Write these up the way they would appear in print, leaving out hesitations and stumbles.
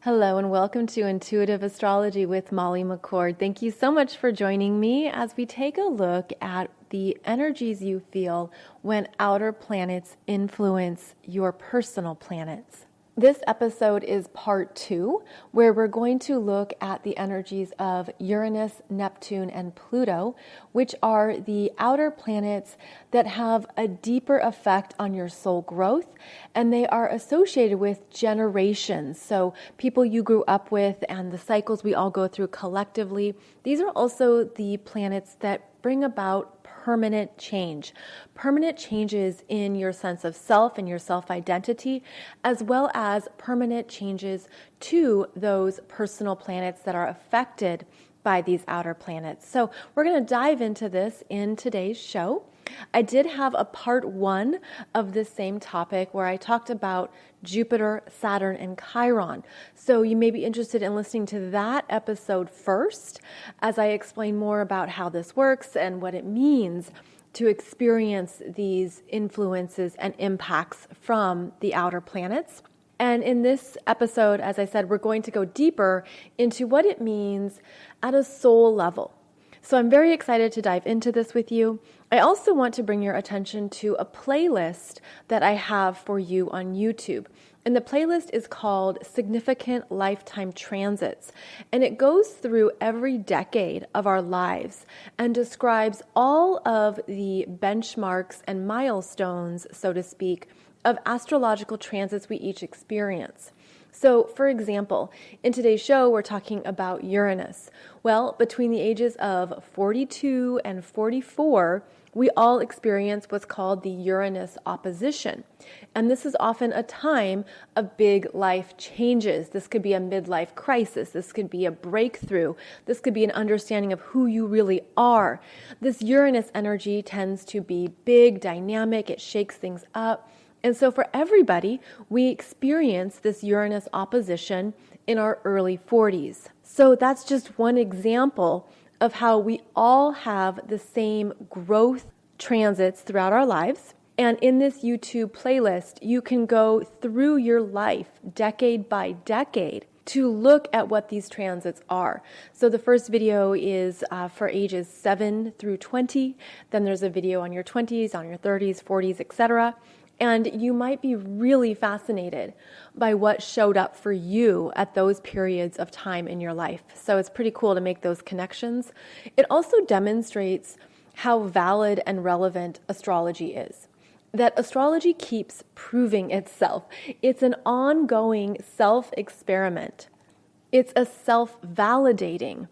Hello and welcome to Intuitive Astrology with Molly McCord. Thank you so much for joining me as we take a look at the energies you feel when outer planets influence your personal planets. This episode is part 2, where we're going to look at the energies of Uranus, Neptune, and Pluto, which are the outer planets that have a deeper effect on your soul growth, and they are associated with generations. So people you grew up with and the cycles we all go through collectively. These are also the planets that bring about permanent changes in your sense of self and your self-identity, as well as permanent changes to those personal planets that are affected by these outer planets. So we're going to dive into this in today's show. I did have a part 1 of this same topic where I talked about Jupiter, Saturn, and Chiron. So you may be interested in listening to that episode first as I explain more about how this works and what it means to experience these influences and impacts from the outer planets. And in this episode, as I said, we're going to go deeper into what it means at a soul level. So I'm very excited to dive into this with you. I also want to bring your attention to a playlist that I have for you on YouTube. And the playlist is called Significant Lifetime Transits. And it goes through every decade of our lives and describes all of the benchmarks and milestones, so to speak, of astrological transits we each experience. So, for example, in today's show, we're talking about Uranus. Well, between the ages of 42 and 44, we all experience what's called the Uranus opposition. And this is often a time of big life changes. This could be a midlife crisis. This could be a breakthrough. This could be an understanding of who you really are. This Uranus energy tends to be big, dynamic. It shakes things up. And so for everybody, we experience this Uranus opposition in our early 40s. So that's just one example of how we all have the same growth transits throughout our lives. And in this YouTube playlist, you can go through your life decade by decade to look at what these transits are. So the first video is for ages 7 through 20. Then there's a video on your 20s, on your 30s, 40s, etc. And you might be really fascinated by what showed up for you at those periods of time in your life. So it's pretty cool to make those connections. It also demonstrates how valid and relevant astrology is. That astrology keeps proving itself. It's an ongoing self-experiment. It's a self-validating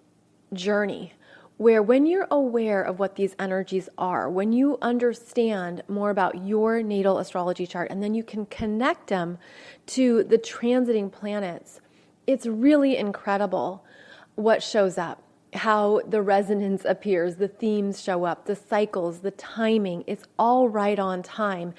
journey where when you're aware of what these energies are, when you understand more about your natal astrology chart, and then you can connect them to the transiting planets, it's really incredible what shows up, how the resonance appears, the themes show up, the cycles, the timing, it's all right on time.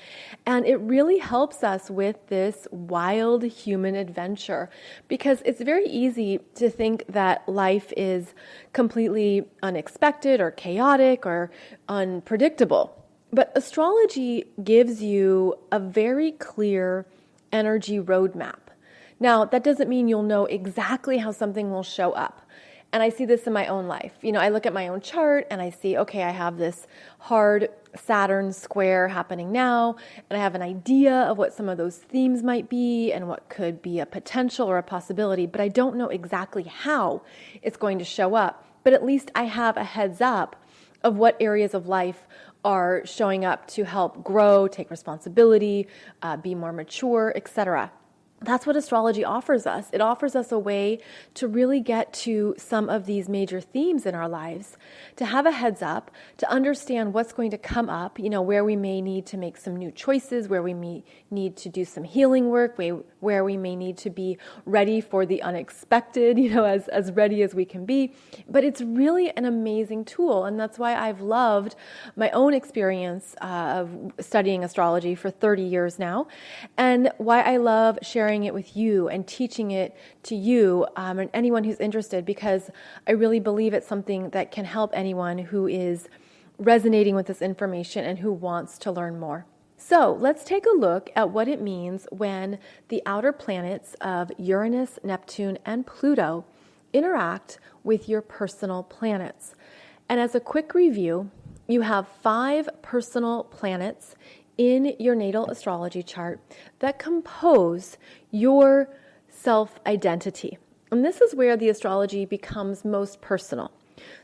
And it really helps us with this wild human adventure because it's very easy to think that life is completely unexpected or chaotic or unpredictable. But astrology gives you a very clear energy roadmap. Now, that doesn't mean you'll know exactly how something will show up. And I see this in my own life. I look at my own chart and I see, okay, I have this hard Saturn square happening now, and I have an idea of what some of those themes might be and what could be a potential or a possibility, but I don't know exactly how it's going to show up. But at least I have a heads up of what areas of life are showing up to help grow, take responsibility, be more mature, etc. That's what astrology offers us. It offers us a way to really get to some of these major themes in our lives, to have a heads up, to understand what's going to come up, where we may need to make some new choices, where we may need to do some healing work, where we may need to be ready for the unexpected, as ready as we can be. But it's really an amazing tool. And that's why I've loved my own experience of studying astrology for 30 years now, and why I love sharing it with you and teaching it to you and anyone who's interested, because I really believe it's something that can help anyone who is resonating with this information and who wants to learn more. So let's take a look at what it means when the outer planets of Uranus, Neptune, and Pluto interact with your personal planets. And as a quick review, you have 5 personal planets in your natal astrology chart that compose your self-identity. And this is where the astrology becomes most personal.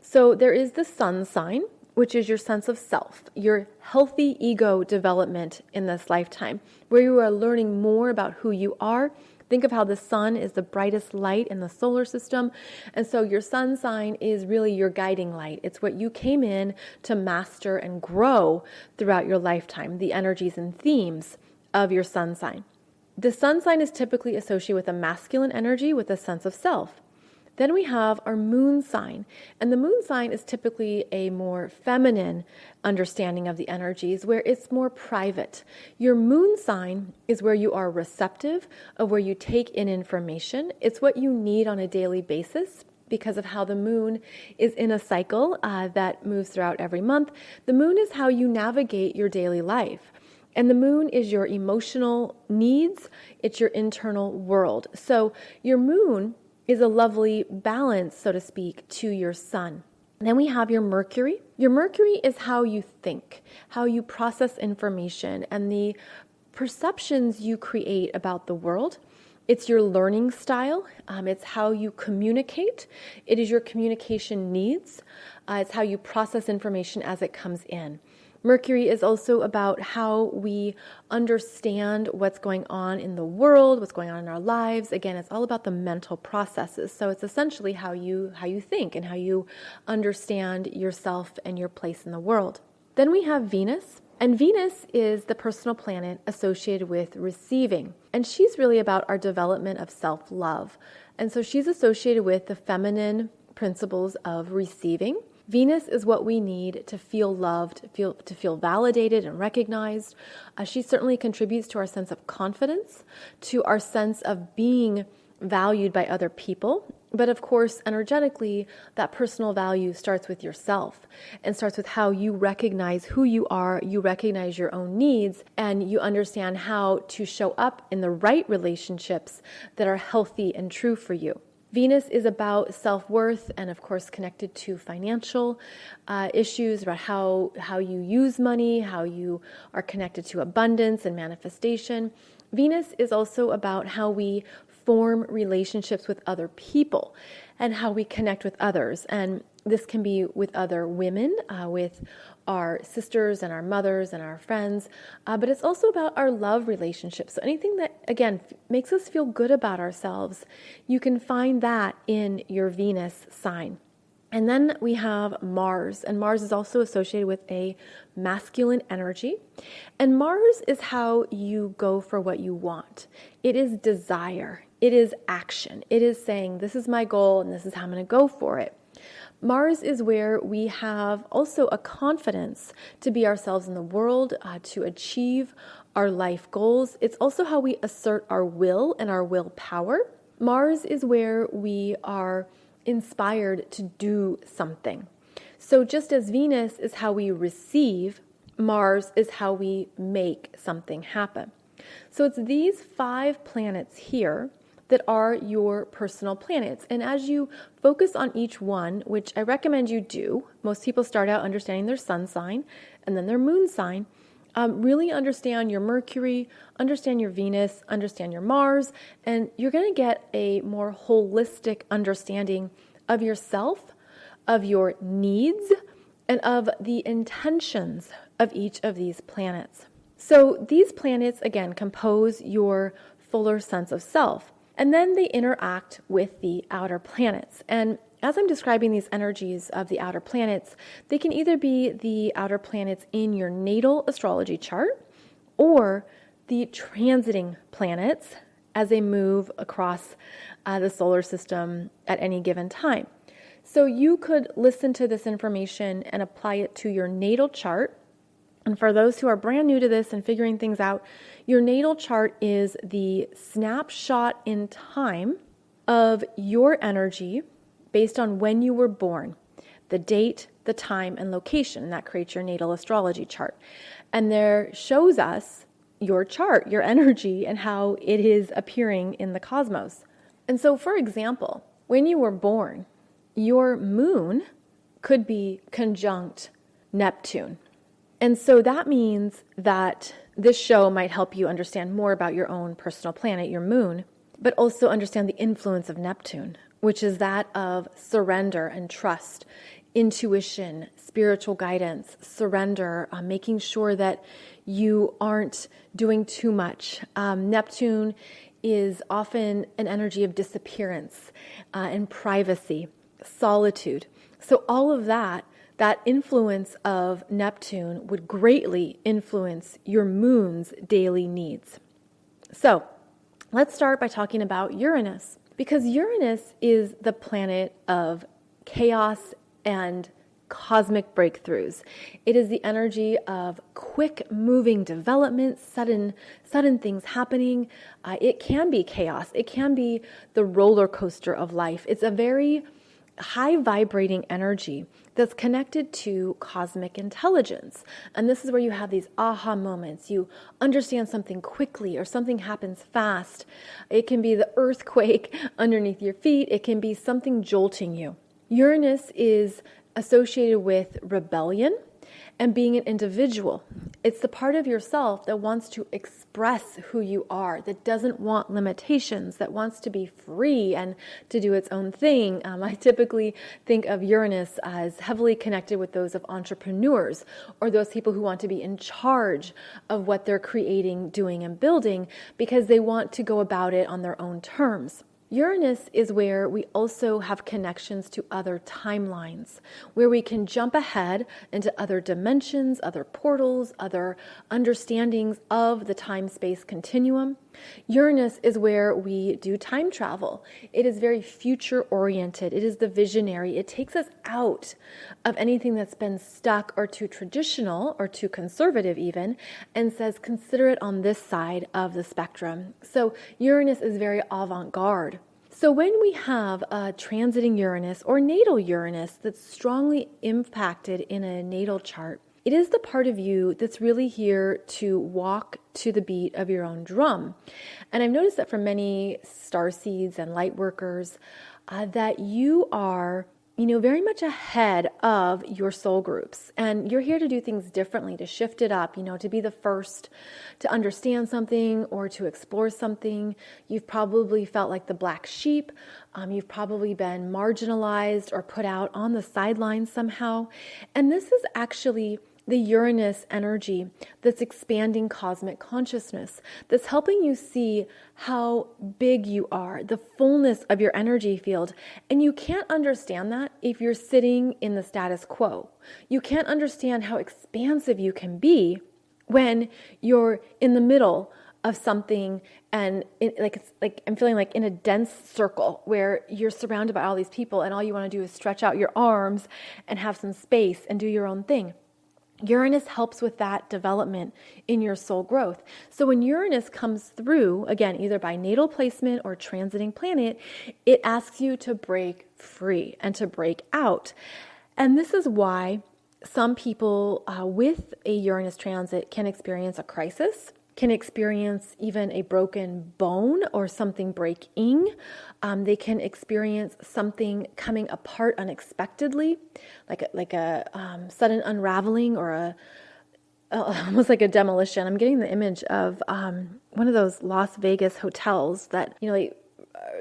So there is the sun sign, which is your sense of self, your healthy ego development in this lifetime, where you are learning more about who you are. Think of how the sun is the brightest light in the solar system. And so your sun sign is really your guiding light. It's what you came in to master and grow throughout your lifetime, the energies and themes of your sun sign. The sun sign is typically associated with a masculine energy with a sense of self. Then we have our moon sign, and the moon sign is typically a more feminine understanding of the energies where it's more private. Your moon sign is where you are receptive, of where you take in information. It's what you need on a daily basis because of how the moon is in a cycle that moves throughout every month. The moon is how you navigate your daily life. And the moon is your emotional needs. It's your internal world. So your moon is a lovely balance, so to speak, to your sun. Then we have your Mercury. Your Mercury is how you think, how you process information, and the perceptions you create about the world. It's your learning style. It's how you communicate. It is your communication needs. It's how you process information as it comes in. Mercury is also about how we understand what's going on in the world, what's going on in our lives. Again, it's all about the mental processes. So it's essentially how you think and how you understand yourself and your place in the world. Then we have Venus. And Venus is the personal planet associated with receiving. And she's really about our development of self-love. And so she's associated with the feminine principles of receiving. Venus is what we need to feel loved, to feel validated and recognized. She certainly contributes to our sense of confidence, to our sense of being valued by other people. But of course, energetically, that personal value starts with yourself and starts with how you recognize who you are, you recognize your own needs, and you understand how to show up in the right relationships that are healthy and true for you. Venus is about self-worth and, of course, connected to financial issues, about how you use money, how you are connected to abundance and manifestation. Venus is also about how we form relationships with other people and how we connect with others. And this can be with other women, with our sisters and our mothers and our friends, but it's also about our love relationships. So anything that, again, makes us feel good about ourselves, you can find that in your Venus sign. And then we have Mars, and Mars is also associated with a masculine energy. And Mars is how you go for what you want. It is desire. It is action. It is saying, this is my goal and this is how I'm going to go for it. Mars is where we have also a confidence to be ourselves in the world, to achieve our life goals. It's also how we assert our will and our willpower. Mars is where we are inspired to do something. So just as Venus is how we receive, Mars is how we make something happen. So it's these 5 planets here that are your personal planets. And as you focus on each one, which I recommend you do, most people start out understanding their sun sign and then their moon sign. Really understand your Mercury, understand your Venus, understand your Mars, and you're going to get a more holistic understanding of yourself, of your needs, and of the intentions of each of these planets. So these planets, again, compose your fuller sense of self. And then they interact with the outer planets. And as I'm describing these energies of the outer planets, they can either be the outer planets in your natal astrology chart or the transiting planets as they move across the solar system at any given time. So you could listen to this information and apply it to your natal chart. And for those who are brand new to this and figuring things out, your natal chart is the snapshot in time of your energy based on when you were born. the date, the time, and location. And that creates your natal astrology chart. And there shows us your chart, your energy, and how it is appearing in the cosmos. And so, for example, when you were born, your moon could be conjunct Neptune. And so that means that this show might help you understand more about your own personal planet, your moon, but also understand the influence of Neptune, which is that of surrender and trust, intuition, spiritual guidance, surrender, making sure that you aren't doing too much. Neptune is often an energy of disappearance and privacy, solitude. So all of that influence of Neptune would greatly influence your moon's daily needs. So let's start by talking about Uranus, because Uranus is the planet of chaos and cosmic breakthroughs. It is the energy of quick moving development, sudden things happening. It can be chaos. It can be the roller coaster of life. It's a very high vibrating energy that's connected to cosmic intelligence. And this is where you have these aha moments. You understand something quickly or something happens fast. It can be the earthquake underneath your feet. It can be something jolting you. Uranus is associated with rebellion and being an individual. It's the part of yourself that wants to express who you are, that doesn't want limitations, that wants to be free and to do its own thing. I typically think of Uranus as heavily connected with those of entrepreneurs or those people who want to be in charge of what they're creating, doing, and building because they want to go about it on their own terms. Uranus is where we also have connections to other timelines, where we can jump ahead into other dimensions, other portals, other understandings of the time-space continuum. Uranus is where we do time travel. It is very future-oriented. It is the visionary. It takes us out of anything that's been stuck or too traditional or too conservative even, and says, consider it on this side of the spectrum. So Uranus is very avant-garde. So when we have a transiting Uranus or natal Uranus that's strongly impacted in a natal chart, it is the part of you that's really here to walk to the beat of your own drum. And I've noticed that for many starseeds and light workers, that you are very much ahead of your soul groups. And you're here to do things differently, to shift it up, to be the first to understand something or to explore something. You've probably felt like the black sheep. You've probably been marginalized or put out on the sidelines somehow. And this is actually the Uranus energy that's expanding cosmic consciousness, that's helping you see how big you are, the fullness of your energy field. And you can't understand that if you're sitting in the status quo. You can't understand how expansive you can be when you're in the middle of something and I'm feeling like in a dense circle where you're surrounded by all these people and all you want to do is stretch out your arms and have some space and do your own thing. Uranus helps with that development in your soul growth. So when Uranus comes through, again, either by natal placement or transiting planet, it asks you to break free and to break out. And this is why some people with a Uranus transit can experience a crisis, can experience even a broken bone or something breaking. They can experience something coming apart unexpectedly, like a sudden unraveling or almost like a demolition. I'm getting the image of one of those Las Vegas hotels that,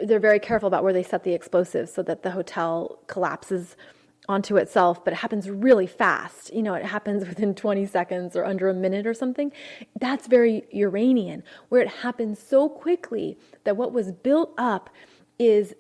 they're very careful about where they set the explosives so that the hotel collapses onto itself, but it happens really fast. It happens within 20 seconds or under a minute or something. That's very Uranian, where it happens so quickly that what was built up is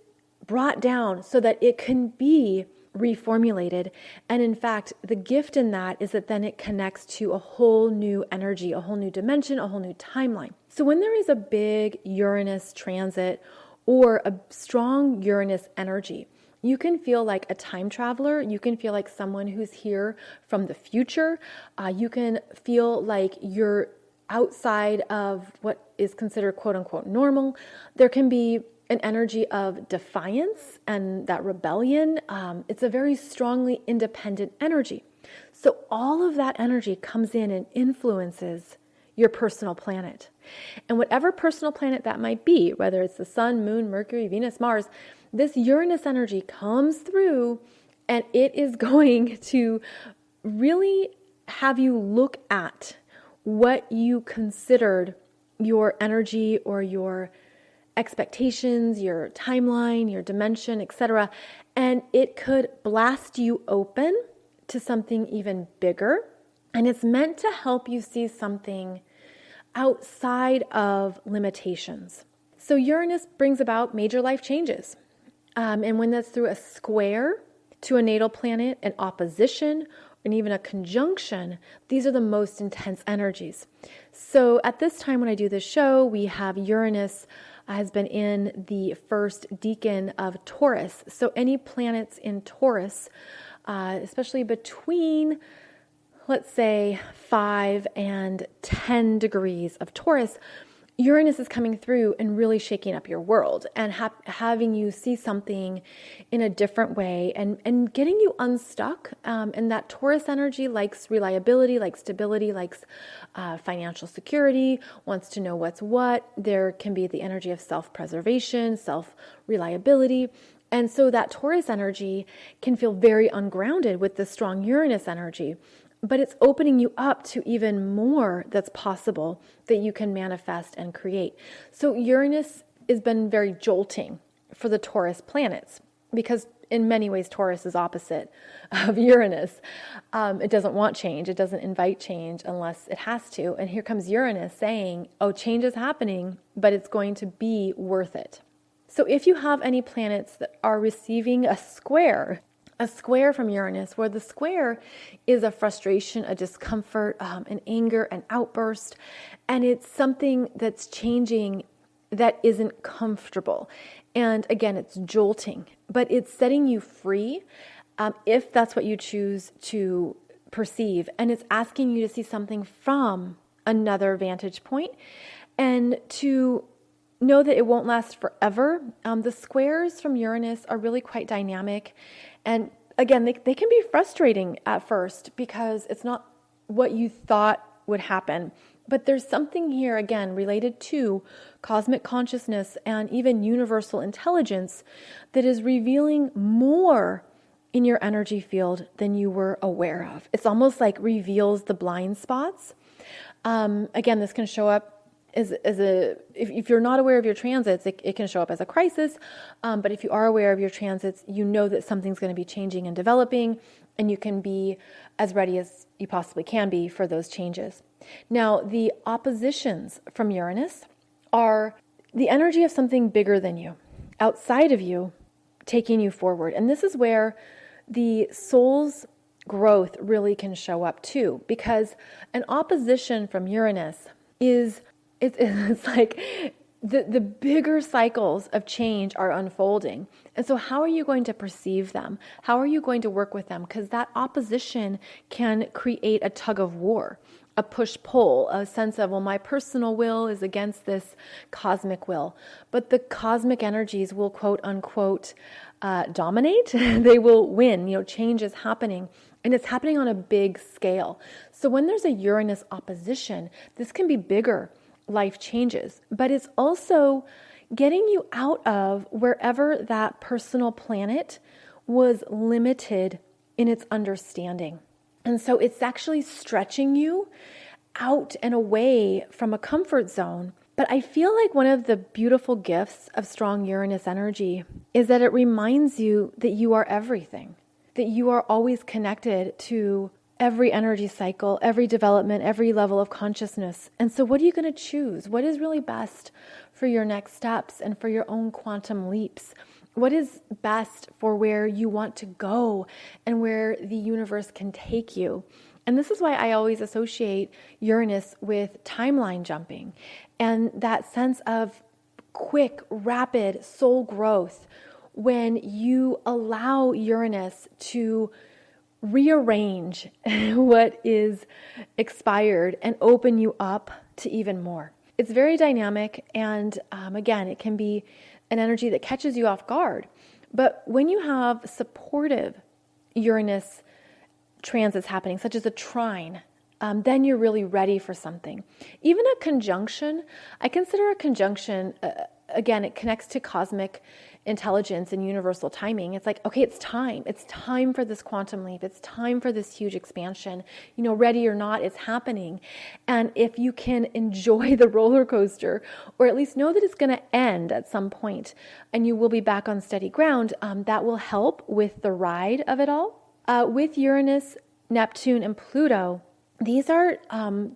brought down so that it can be reformulated. And in fact, the gift in that is that then it connects to a whole new energy, a whole new dimension, a whole new timeline. So when there is a big Uranus transit or a strong Uranus energy, you can feel like a time traveler. You can feel like someone who's here from the future. You can feel like you're outside of what is considered quote unquote normal. There can be an energy of defiance and that rebellion. It's a very strongly independent energy. So all of that energy comes in and influences your personal planet. And whatever personal planet that might be, whether it's the Sun, Moon, Mercury, Venus, Mars, this Uranus energy comes through and it is going to really have you look at what you considered your energy or your expectations, your timeline, your dimension, etc. And it could blast you open to something even bigger. And it's meant to help you see something outside of limitations. So Uranus brings about major life changes. And when that's through a square to a natal planet, an opposition, and even a conjunction, these are the most intense energies. So at this time when I do this show, we have Uranus has been in the first decan of Taurus. So any planets in Taurus, especially between, let's say, 5 and 10 degrees of Taurus, Uranus is coming through and really shaking up your world and having you see something in a different way and getting you unstuck. And that Taurus energy likes reliability, likes stability, likes financial security, wants to know what's what. There can be the energy of self-preservation, self-reliability. And so that Taurus energy can feel very ungrounded with the strong Uranus energy. But it's opening you up to even more that's possible that you can manifest and create. So Uranus has been very jolting for the Taurus planets because in many ways Taurus is opposite of Uranus. It doesn't want change. It doesn't invite change unless it has to. And here comes Uranus saying, oh, change is happening, but it's going to be worth it. So if you have any planets that are receiving a square from Uranus, where the square is a frustration, a discomfort, an anger, an outburst, and it's something that's changing that isn't comfortable. And again, it's jolting, but it's setting you free if that's what you choose to perceive. And it's asking you to see something from another vantage point and to know that it won't last forever. The squares from Uranus are really quite dynamic. And again, they can be frustrating at first because it's not what you thought would happen. But there's something here, again, related to cosmic consciousness and even universal intelligence that is revealing more in your energy field than you were aware of. It's almost like reveals the blind spots. Again, this can show up if you're not aware of your transits, it can show up as a crisis. But if you are aware of your transits, you know that something's going to be changing and developing, and you can be as ready as you possibly can be for those changes. Now, the oppositions from Uranus are the energy of something bigger than you, outside of you, taking you forward. And this is where the soul's growth really can show up too, because an opposition from Uranus is it's like the bigger cycles of change are unfolding. And so how are you going to perceive them? How are you going to work with them? Because that opposition can create a tug of war, a push-pull, a sense of, well, my personal will is against this cosmic will. But the cosmic energies will, quote unquote, dominate. They will win. Change is happening. And it's happening on a big scale. So when there's a Uranus opposition, this can be bigger life changes, but it's also getting you out of wherever that personal planet was limited in its understanding. And so it's actually stretching you out and away from a comfort zone. But I feel like one of the beautiful gifts of strong Uranus energy is that it reminds you that you are everything, that you are always connected to every energy cycle, every development, every level of consciousness. And so what are you going to choose? What is really best for your next steps and for your own quantum leaps? What is best for where you want to go and where the universe can take you? And this is why I always associate Uranus with timeline jumping and that sense of quick, rapid soul growth when you allow Uranus to rearrange what is expired and open you up to even more. It's very dynamic, and again, it can be an energy that catches you off guard. But when you have supportive Uranus transits happening, such as a trine, then you're really ready for something. Even a conjunction, I consider a conjunction, again, it connects to cosmic intelligence and universal timing. It's like, okay, it's time. It's time for this quantum leap. It's time for this huge expansion. Ready or not, it's happening. And if you can enjoy the roller coaster, or at least know that it's going to end at some point, and you will be back on steady ground, that will help with the ride of it all. With Uranus, Neptune, and Pluto, these are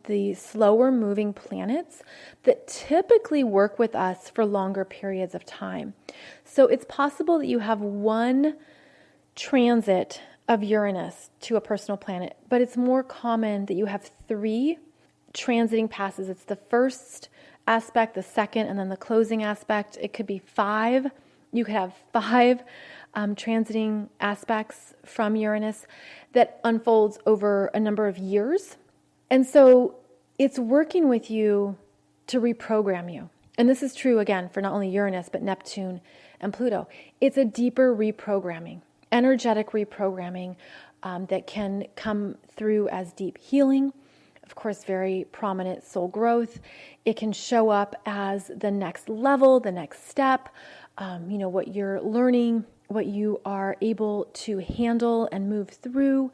the slower moving planets that typically work with us for longer periods of time. So it's possible that you have one transit of Uranus to a personal planet, but it's more common that you have 3 transiting passes. It's the first aspect, the second, and then the closing aspect. It could be 5. You could have 5 transiting aspects from Uranus that unfolds over a number of years. And so it's working with you to reprogram you. And this is true, again, for not only Uranus, but Neptune and Pluto. It's a deeper reprogramming, energetic reprogramming that can come through as deep healing. Of course, very prominent soul growth. It can show up as the next level, the next step, what you're learning, what you are able to handle and move through.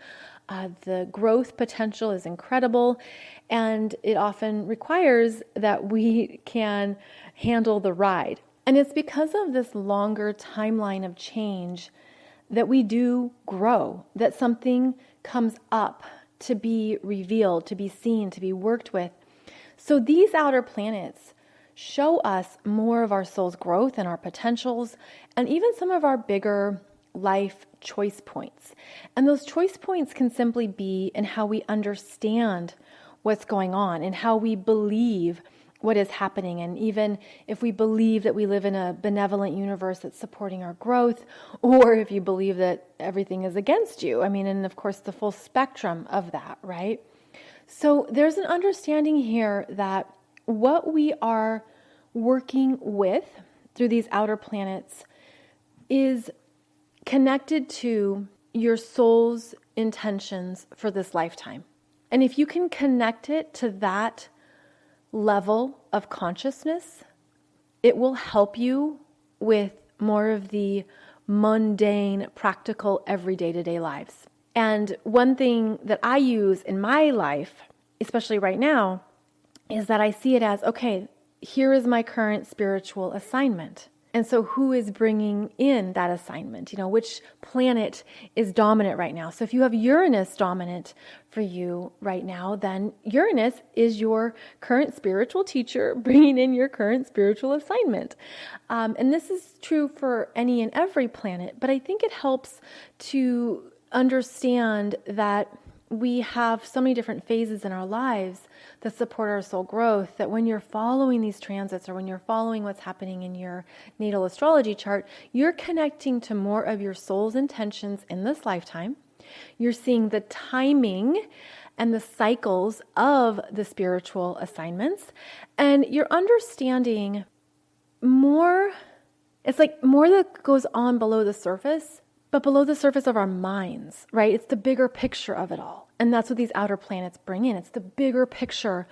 The growth potential is incredible, and it often requires that we can handle the ride. And it's because of this longer timeline of change that we do grow, that something comes up to be revealed, to be seen, to be worked with. So these outer planets show us more of our soul's growth and our potentials, and even some of our bigger life choice points. And those choice points can simply be in how we understand what's going on and how we believe what is happening. And even if we believe that we live in a benevolent universe that's supporting our growth, or if you believe that everything is against you. And of course, the full spectrum of that, right? So there's an understanding here that what we are working with through these outer planets is connected to your soul's intentions for this lifetime. And if you can connect it to that level of consciousness, it will help you with more of the mundane, practical, everyday to day lives. And one thing that I use in my life, especially right now, is that I see it as, okay, here is my current spiritual assignment. And so who is bringing in that assignment? Which planet is dominant right now? So if you have Uranus dominant for you right now, then Uranus is your current spiritual teacher bringing in your current spiritual assignment. And this is true for any and every planet, but I think it helps to understand that we have so many different phases in our lives that support our soul growth, that when you're following these transits or when you're following what's happening in your natal astrology chart, you're connecting to more of your soul's intentions in this lifetime. You're seeing the timing and the cycles of the spiritual assignments, and you're understanding more. It's like more that goes on below the surface, but below the surface of our minds, right? It's the bigger picture of it all. And that's what these outer planets bring in. It's the bigger picture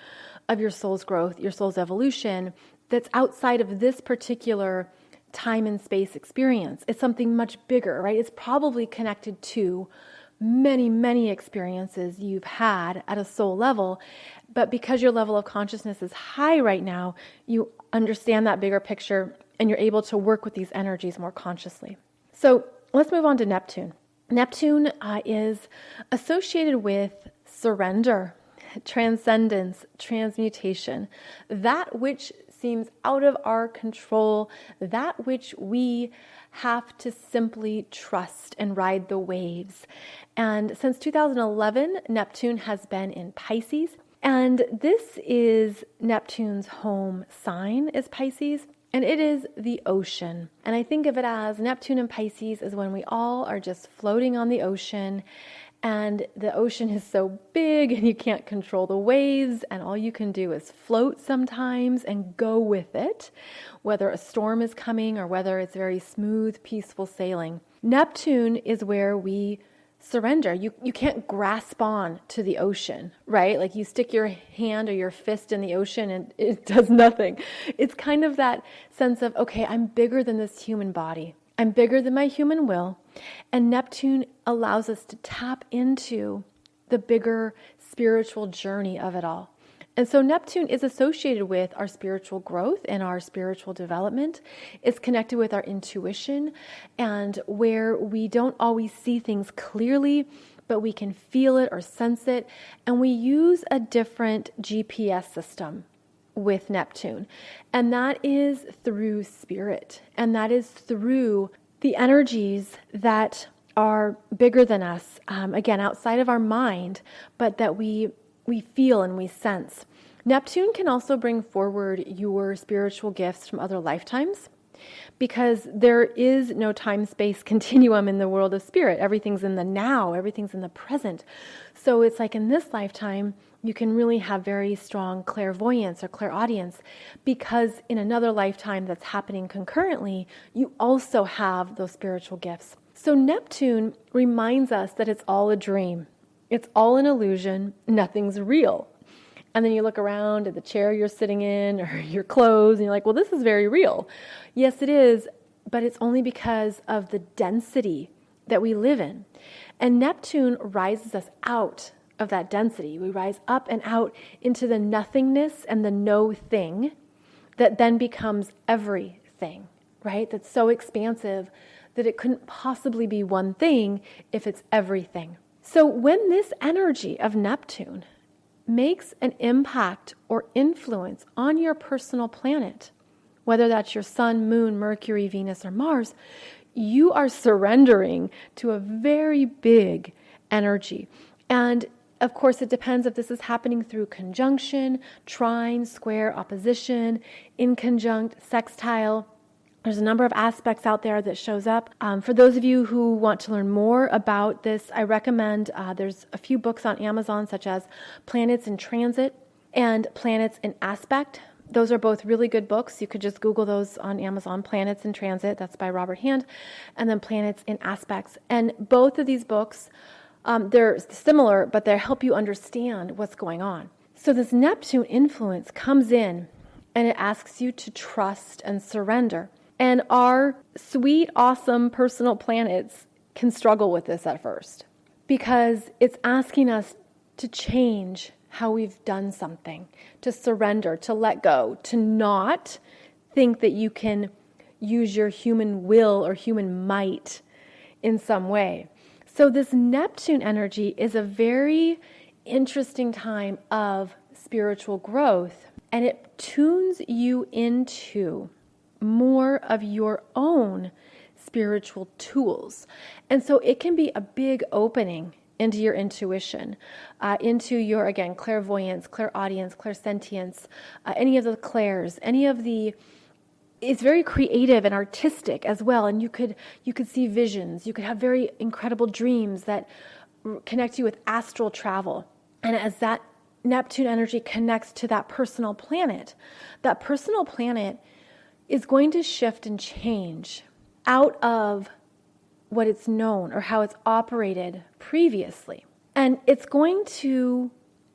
of your soul's growth, your soul's evolution, that's outside of this particular time and space experience. It's something much bigger, right? It's probably connected to many, many experiences you've had at a soul level. But because your level of consciousness is high right now, you understand that bigger picture and you're able to work with these energies more consciously. So let's move on to Neptune. Neptune is associated with surrender, transcendence, transmutation, that which seems out of our control, that which we have to simply trust and ride the waves. And since 2011, Neptune has been in Pisces, and this is Neptune's home sign is Pisces. And it is the ocean. And I think of it as Neptune and Pisces is when we all are just floating on the ocean And the ocean is so big and you can't control the waves, and all you can do is float sometimes and go with it, whether a storm is coming or whether it's very smooth, peaceful sailing. Neptune is where we surrender. You can't grasp on to the ocean, right? Like you stick your hand or your fist in the ocean and it does nothing. It's kind of that sense of, okay, I'm bigger than this human body. I'm bigger than my human will. And Neptune allows us to tap into the bigger spiritual journey of it all. And so Neptune is associated with our spiritual growth and our spiritual development. It's connected with our intuition, and where we don't always see things clearly, but we can feel it or sense it. And we use a different GPS system with Neptune. And that is through spirit. And that is through the energies that are bigger than us, again, outside of our mind, but that we feel and we sense. Neptune can also bring forward your spiritual gifts from other lifetimes, because there is no time-space continuum in the world of spirit. Everything's in the now, everything's in the present. So it's like in this lifetime, you can really have very strong clairvoyance or clairaudience, because in another lifetime that's happening concurrently, you also have those spiritual gifts. So Neptune reminds us that it's all a dream. It's all an illusion. Nothing's real. And then you look around at the chair you're sitting in or your clothes and you're like, well, this is very real. Yes, it is, but it's only because of the density that we live in. And Neptune rises us out of that density. We rise up and out into the nothingness and the no thing that then becomes everything, right? That's so expansive that it couldn't possibly be one thing if it's everything. So when this energy of Neptune makes an impact or influence on your personal planet, whether that's your sun, moon, Mercury, Venus, or Mars, you are surrendering to a very big energy. And of course, it depends if this is happening through conjunction, trine, square, opposition, inconjunct, sextile. There's a number of aspects out there that shows up. For those of you who want to learn more about this, I recommend there's a few books on Amazon, such as Planets in Transit and Planets in Aspect. Those are both really good books. You could just Google those on Amazon, Planets in Transit, that's by Robert Hand, and then Planets in Aspects. And both of these books, they're similar, but they help you understand what's going on. So this Neptune influence comes in and it asks you to trust and surrender. And our sweet, awesome personal planets can struggle with this at first, because it's asking us to change how we've done something, to surrender, to let go, to not think that you can use your human will or human might in some way. So this Neptune energy is a very interesting time of spiritual growth, and it tunes you into more of your own spiritual tools. And so it can be a big opening into your intuition, into your, again, clairvoyance, clairaudience, clairsentience, any of the clairs, any of the, it's very creative and artistic as well. And you could see visions. You could have very incredible dreams that connect you with astral travel. And as that Neptune energy connects to that personal planet is going to shift and change out of what it's known or how it's operated previously. And it's going to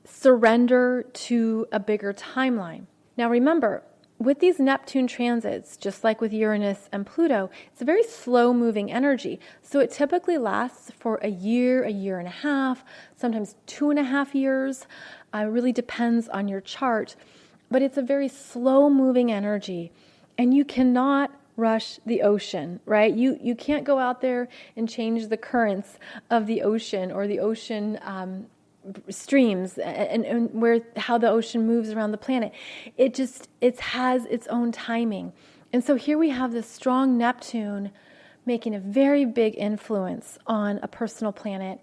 surrender to a bigger timeline. Now remember, with these Neptune transits, just like with Uranus and Pluto, it's a very slow-moving energy. So it typically lasts for a year and a half, sometimes 2.5 years. It really depends on your chart. But it's a very slow-moving energy. And you cannot rush the ocean, right? You can't go out there and change the currents of the ocean or the ocean streams and how the ocean moves around the planet. It has its own timing. And so here we have this strong Neptune making a very big influence on a personal planet.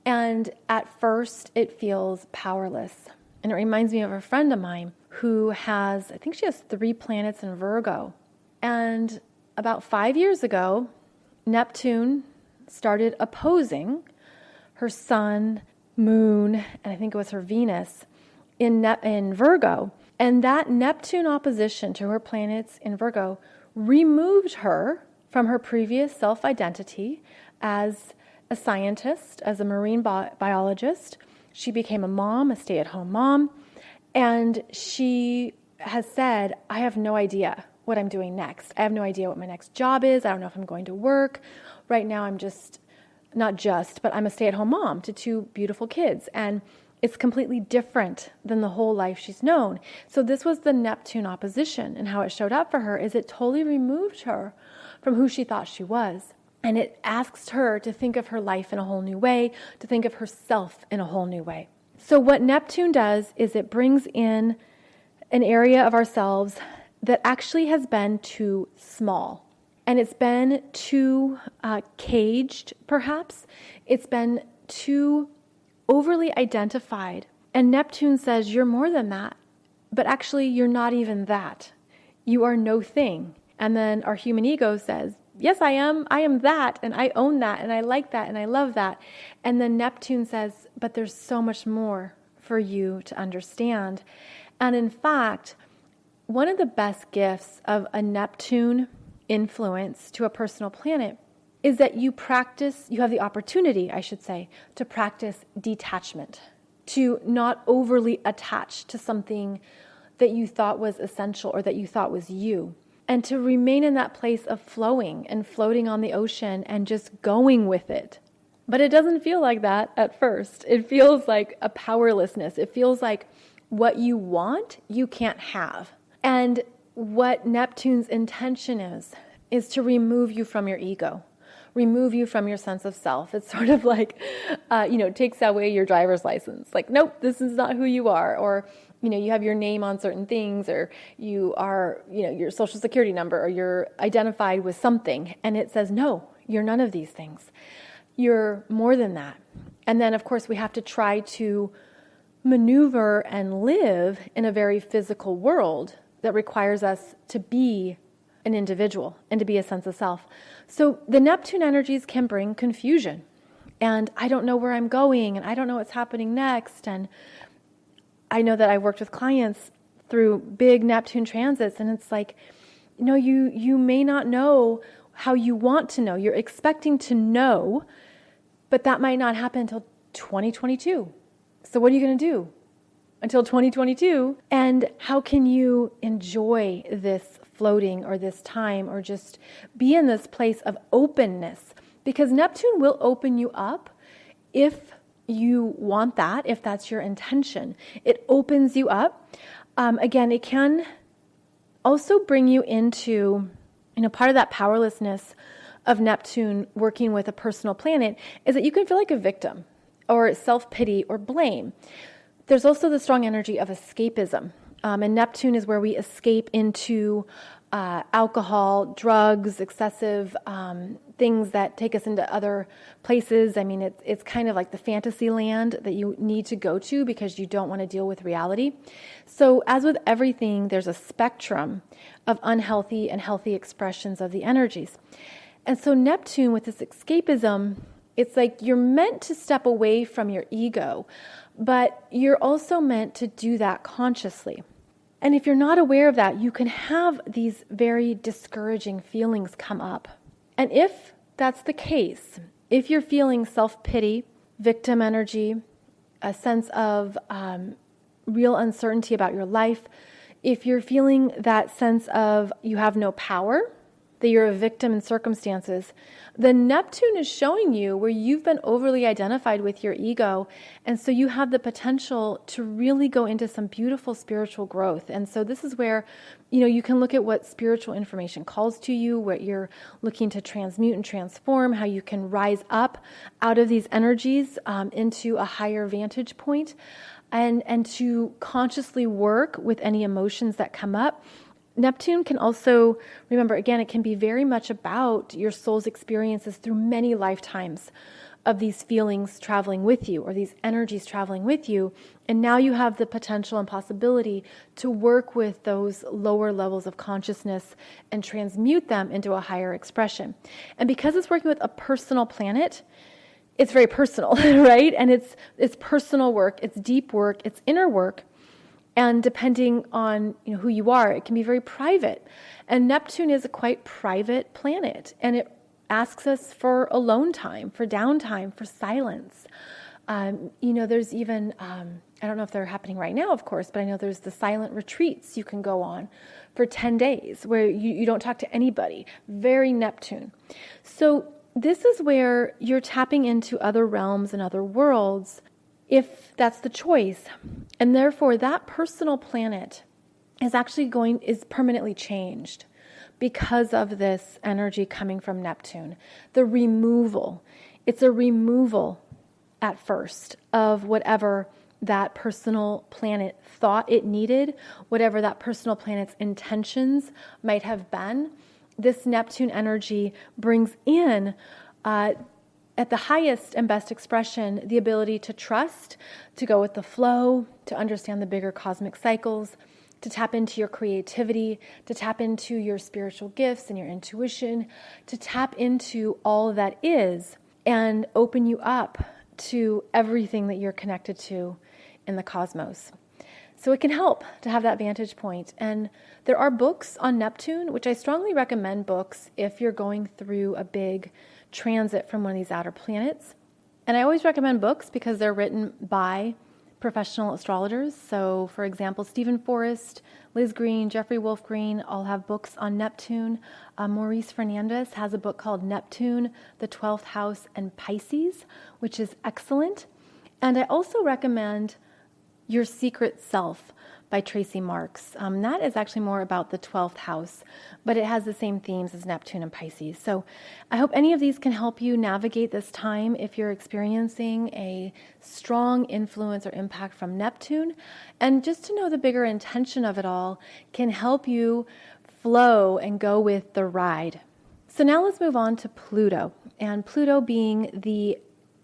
And at first it feels powerless. And it reminds me of a friend of mine who has, I think she has 3 planets in Virgo. And about 5 years ago, Neptune started opposing her sun, moon, and I think it was her Venus in Virgo. And that Neptune opposition to her planets in Virgo removed her from her previous self-identity as a scientist, as a marine biologist. She became a mom, a stay-at-home mom, and she has said, I have no idea what I'm doing next. I have no idea what my next job is. I don't know if I'm going to work. Right now I'm but I'm a stay-at-home mom to two beautiful kids, and it's completely different than the whole life she's known. So this was the Neptune opposition, and how it showed up for her is it totally removed her from who she thought she was. And it asks her to think of her life in a whole new way, to think of herself in a whole new way. So what Neptune does is it brings in an area of ourselves that actually has been too small. And it's been too caged, perhaps. It's been too overly identified. And Neptune says, you're more than that. But actually, you're not even that. You are no thing. And then our human ego says, yes, I am. I am that, and I own that, and I like that, and I love that. And then Neptune says, but there's so much more for you to understand. And in fact, one of the best gifts of a Neptune influence to a personal planet is that you have the opportunity, I should say, to practice detachment, to not overly attach to something that you thought was essential or that you thought was you. And to remain in that place of flowing and floating on the ocean and just going with it. But it doesn't feel like that at first. It feels like a powerlessness. It feels like what you want, you can't have. And what Neptune's intention is to remove you from your ego, remove you from your sense of self. It's sort of like, takes away your driver's license. Like, nope, this is not who you are. Or, you have your name on certain things, or you are, your social security number, or you're identified with something. And it says, no, you're none of these things. You're more than that. And then, of course, we have to try to maneuver and live in a very physical world that requires us to be an individual and to be a sense of self. So the Neptune energies can bring confusion. And I don't know where I'm going, and I don't know what's happening next. And I know that I worked with clients through big Neptune transits, and it's like, you may not know how you want to know. You're expecting to know, but that might not happen until 2022. So what are you going to do until 2022? And how can you enjoy this floating or this time, or just be in this place of openness? Because Neptune will open you up if you want that, if that's your intention. It opens you up. Again, it can also bring you into, part of that powerlessness of Neptune working with a personal planet is that you can feel like a victim, or self-pity, or blame. There's also the strong energy of escapism. And Neptune is where we escape into alcohol, drugs, excessive things that take us into other places. I mean, it's kind of like the fantasy land that you need to go to because you don't want to deal with reality. So as with everything, there's a spectrum of unhealthy and healthy expressions of the energies. And so Neptune, with this escapism, it's like you're meant to step away from your ego, but you're also meant to do that consciously. And if you're not aware of that, you can have these very discouraging feelings come up. And if that's the case, if you're feeling self-pity, victim energy, a sense of real uncertainty about your life, if you're feeling that sense of you have no power, that you're a victim in circumstances, then Neptune is showing you where you've been overly identified with your ego. And so you have the potential to really go into some beautiful spiritual growth. And so this is where, you can look at what spiritual information calls to you, what you're looking to transmute and transform, how you can rise up out of these energies into a higher vantage point, and to consciously work with any emotions that come up. Neptune can also, remember, again, it can be very much about your soul's experiences through many lifetimes of these feelings traveling with you, or these energies traveling with you. And now you have the potential and possibility to work with those lower levels of consciousness and transmute them into a higher expression. And because it's working with a personal planet, it's very personal, right? And it's personal work, it's deep work, it's inner work. And depending on who you are, it can be very private. And Neptune is a quite private planet, and it asks us for alone time, for downtime, for silence. There's even, I don't know if they're happening right now, of course, but I know there's the silent retreats you can go on for 10 days where you don't talk to anybody. Very Neptune. So this is where you're tapping into other realms and other worlds, if that's the choice. And therefore, that personal planet is permanently changed because of this energy coming from Neptune. The removal. It's a removal at first of whatever that personal planet thought it needed, whatever that personal planet's intentions might have been. This Neptune energy brings in, at the highest and best expression, the ability to trust, to go with the flow, to understand the bigger cosmic cycles, to tap into your creativity, to tap into your spiritual gifts and your intuition, to tap into all that is and open you up to everything that you're connected to in the cosmos. So it can help to have that vantage point. And there are books on Neptune, which I strongly recommend books if you're going through a big transit from one of these outer planets. And I always recommend books because they're written by professional astrologers. So, for example, Stephen Forrest, Liz Green, Jeffrey Wolf Green all have books on Neptune. Maurice Fernandez has a book called Neptune, the 12th House and Pisces, which is excellent. And I also recommend Your Secret Self by Tracy Marks. That is actually more about the 12th house, but it has the same themes as Neptune and Pisces. So I hope any of these can help you navigate this time if you're experiencing a strong influence or impact from Neptune. And just to know the bigger intention of it all can help you flow and go with the ride. So now let's move on to Pluto, and Pluto being the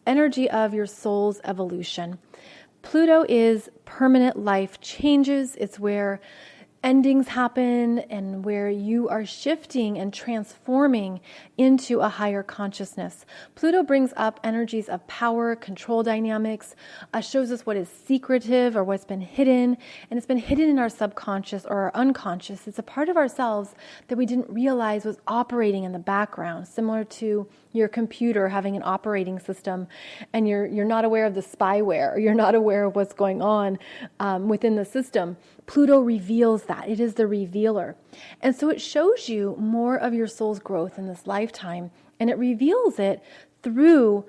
energy of your soul's evolution. Pluto is permanent life changes. It's where endings happen and where you are shifting and transforming into a higher consciousness. Pluto brings up energies of power, control dynamics, shows us what is secretive or what's been hidden, and it's been hidden in our subconscious or our unconscious. It's a part of ourselves that we didn't realize was operating in the background, similar to your computer having an operating system and you're not aware of the spyware, or you're not aware of what's going on within the system. Pluto reveals that. It is the revealer. And so it shows you more of your soul's growth in this lifetime, and it reveals it through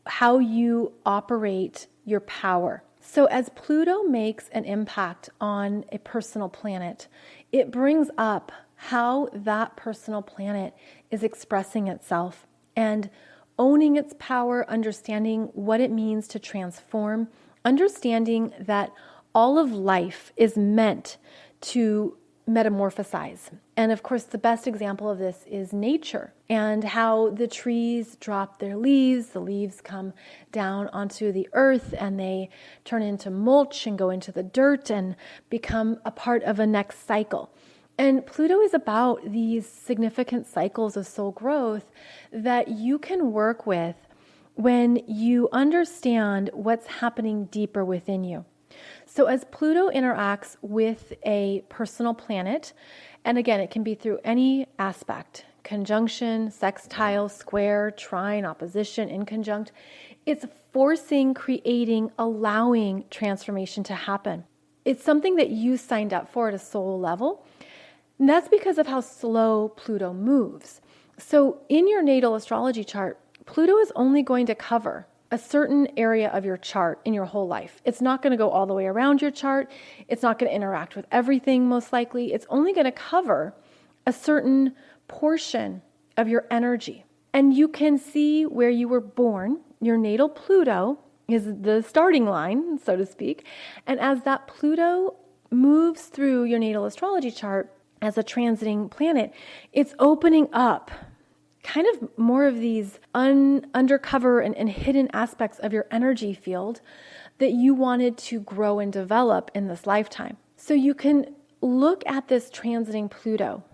how you operate your power. So as Pluto makes an impact on a personal planet, it brings up how that personal planet is expressing itself and owning its power, understanding what it means to transform, understanding that all of life is meant to metamorphosize. And of course, the best example of this is nature and how the trees drop their leaves, the leaves come down onto the earth and they turn into mulch and go into the dirt and become a part of a next cycle. And Pluto is about these significant cycles of soul growth that you can work with when you understand what's happening deeper within you. So as Pluto interacts with a personal planet, and again, it can be through any aspect, conjunction, sextile, square, trine, opposition, inconjunct, it's forcing, creating, allowing transformation to happen. It's something that you signed up for at a soul level. And that's because of how slow Pluto moves. So in your natal astrology chart, Pluto is only going to cover a certain area of your chart in your whole life. It's not going to go all the way around your chart. It's not going to interact with everything, most likely. It's only going to cover a certain portion of your energy. And you can see where you were born. Your natal Pluto is the starting line, so to speak. And as that Pluto moves through your natal astrology chart, as a transiting planet, it's opening up kind of more of these undercover and hidden aspects of your energy field that you wanted to grow and develop in this lifetime. So you can look at this transiting Pluto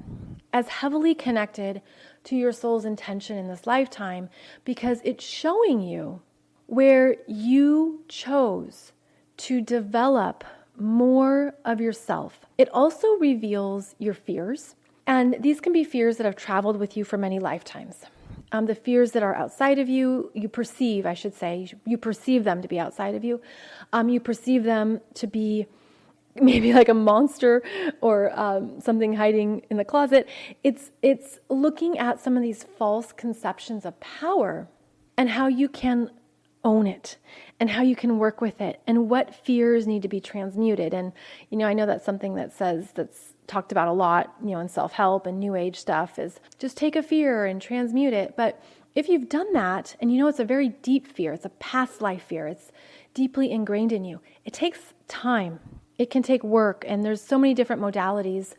as heavily connected to your soul's intention in this lifetime because it's showing you where you chose to develop more of yourself. It also reveals your fears, and these can be fears that have traveled with you for many lifetimes. The fears that are outside of you, you perceive them to be outside of you. You perceive them to be maybe like a monster or something hiding in the closet. It's looking at some of these false conceptions of power and how you can own it and how you can work with it and what fears need to be transmuted. And, I know that's something that's talked about a lot, in self-help and new age stuff, is just take a fear and transmute it. But if you've done that and it's a very deep fear, it's a past life fear, it's deeply ingrained in you, it takes time. It can take work, and there's so many different modalities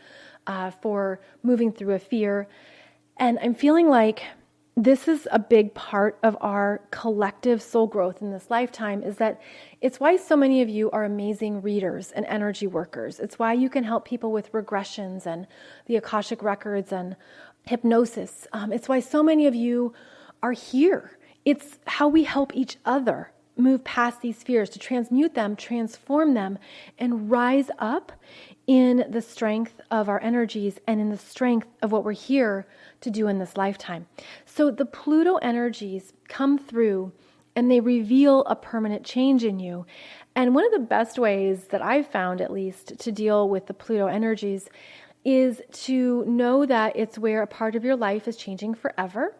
for moving through a fear. And I'm feeling like this is a big part of our collective soul growth in this lifetime, is that it's why so many of you are amazing readers and energy workers. It's why you can help people with regressions and the Akashic records and hypnosis. It's why so many of you are here. It's how we help each other move past these fears, to transmute them, transform them, and rise up in the strength of our energies and in the strength of what we're here to do in this lifetime. So the Pluto energies come through and they reveal a permanent change in you. And one of the best ways that I've found, at least, to deal with the Pluto energies is to know that it's where a part of your life is changing forever,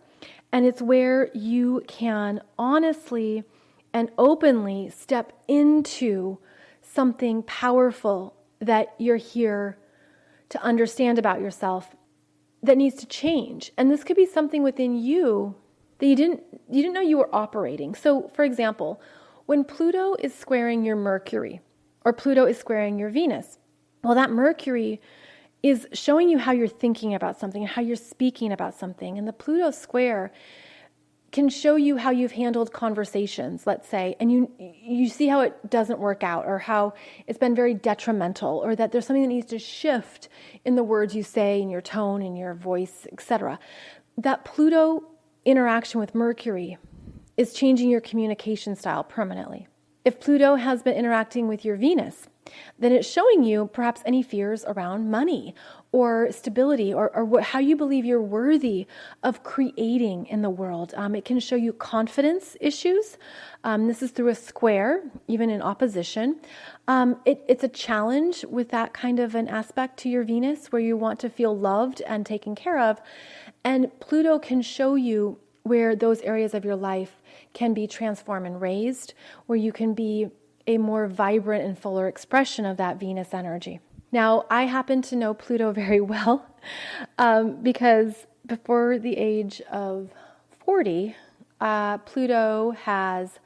and it's where you can honestly and openly step into something powerful that you're here to understand about yourself that needs to change. And this could be something within you that you didn't know you were operating. So, for example, when Pluto is squaring your Mercury, or Pluto is squaring your Venus, well, that Mercury is showing you how you're thinking about something and how you're speaking about something. And the Pluto square can show you how you've handled conversations, let's say, and you see how it doesn't work out, or how it's been very detrimental, or that there's something that needs to shift in the words you say, in your tone, in your voice, etc. That Pluto interaction with Mercury is changing your communication style permanently. If Pluto has been interacting with your Venus, then it's showing you perhaps any fears around money or stability, or how you believe you're worthy of creating in the world. It can show you confidence issues. This is through a square, even in opposition. It's a challenge with that kind of an aspect to your Venus, where you want to feel loved and taken care of. And Pluto can show you where those areas of your life can be transformed and raised, where you can be a more vibrant and fuller expression of that Venus energy. Now, I happen to know Pluto very well because before the age of 40, Pluto has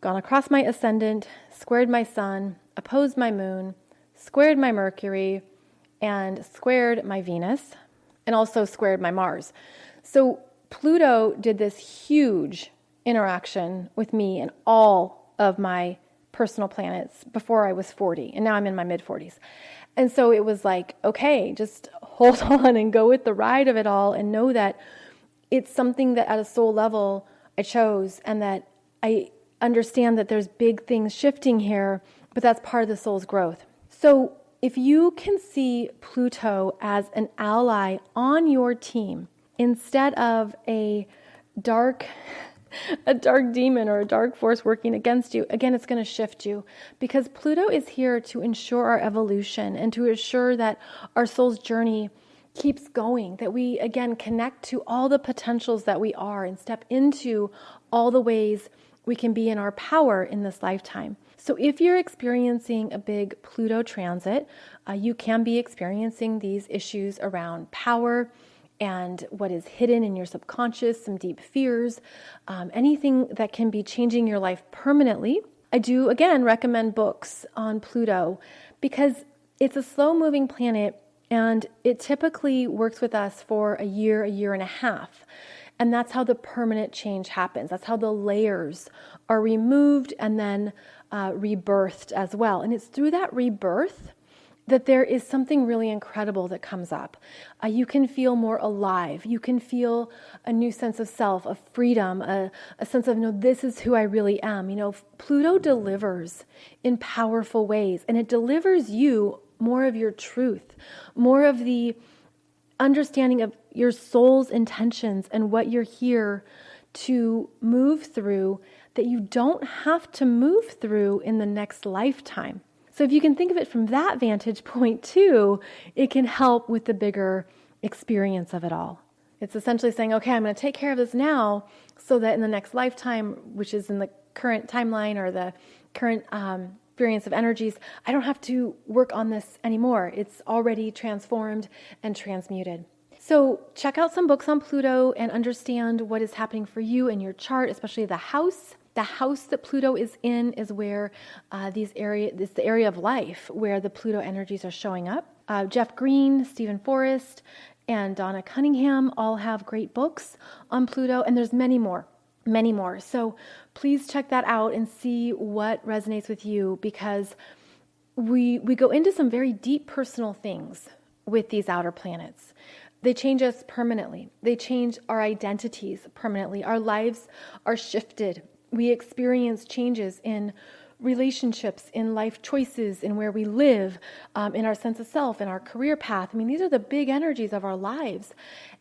gone across my ascendant, squared my sun, opposed my moon, squared my Mercury, and squared my Venus, and also squared my Mars. So Pluto did this huge interaction with me and all of my personal planets before I was 40, and now I'm in my mid-40s. And so it was like, okay, just hold on and go with the ride of it all, and know that it's something that at a soul level I chose, and that I understand that there's big things shifting here, but that's part of the soul's growth. So if you can see Pluto as an ally on your team instead of a dark demon or a dark force working against you, again, it's going to shift you, because Pluto is here to ensure our evolution and to assure that our soul's journey keeps going, that we, again, connect to all the potentials that we are and step into all the ways we can be in our power in this lifetime. So if you're experiencing a big Pluto transit, you can be experiencing these issues around power and what is hidden in your subconscious, some deep fears, anything that can be changing your life permanently. I do, again, recommend books on Pluto because it's a slow-moving planet, and it typically works with us for a year and a half. And that's how the permanent change happens. That's how the layers are removed and then rebirthed as well. And it's through that rebirth that there is something really incredible that comes up. You can feel more alive. You can feel a new sense of self, of freedom, a sense of, no, this is who I really am. Pluto delivers in powerful ways, and it delivers you more of your truth, more of the understanding of your soul's intentions and what you're here to move through that you don't have to move through in the next lifetime. So if you can think of it from that vantage point too, it can help with the bigger experience of it all. It's essentially saying, okay, I'm going to take care of this now so that in the next lifetime, which is in the current timeline or the current experience of energies, I don't have to work on this anymore. It's already transformed and transmuted. So check out some books on Pluto and understand what is happening for you in your chart, especially the house. The house that Pluto is in is where it's the area of life where the Pluto energies are showing up. Jeff Green, Stephen Forrest, and Donna Cunningham all have great books on Pluto, and there's many more. So please check that out and see what resonates with you, because we go into some very deep personal things with these outer planets. They change us permanently. They change our identities permanently. Our lives are shifted. We experience changes in relationships, in life choices, in where we live, in our sense of self, in our career path. I mean, these are the big energies of our lives.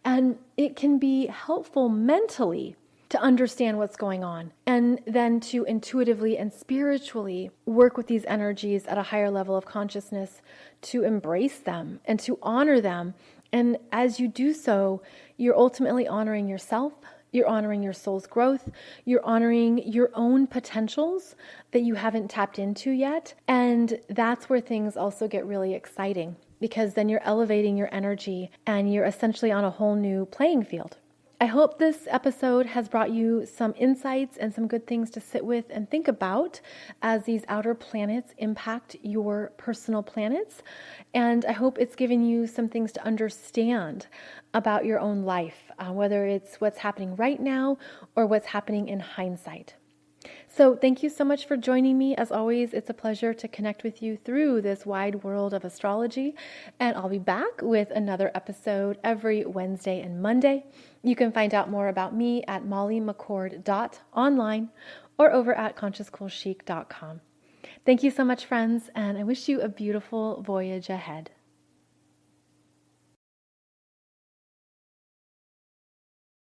And it can be helpful mentally to understand what's going on, and then to intuitively and spiritually work with these energies at a higher level of consciousness, to embrace them and to honor them. And as you do so, you're ultimately honoring yourself. You're honoring your soul's growth. You're honoring your own potentials that you haven't tapped into yet. And that's where things also get really exciting, because then you're elevating your energy and you're essentially on a whole new playing field. I hope this episode has brought you some insights and some good things to sit with and think about as these outer planets impact your personal planets. And I hope it's given you some things to understand about your own life, whether it's what's happening right now or what's happening in hindsight. So thank you so much for joining me. As always, it's a pleasure to connect with you through this wide world of astrology. And I'll be back with another episode every Wednesday and Monday. You can find out more about me at mollymccord.online or over at consciouscoolchic.com. Thank you so much, friends, and I wish you a beautiful voyage ahead.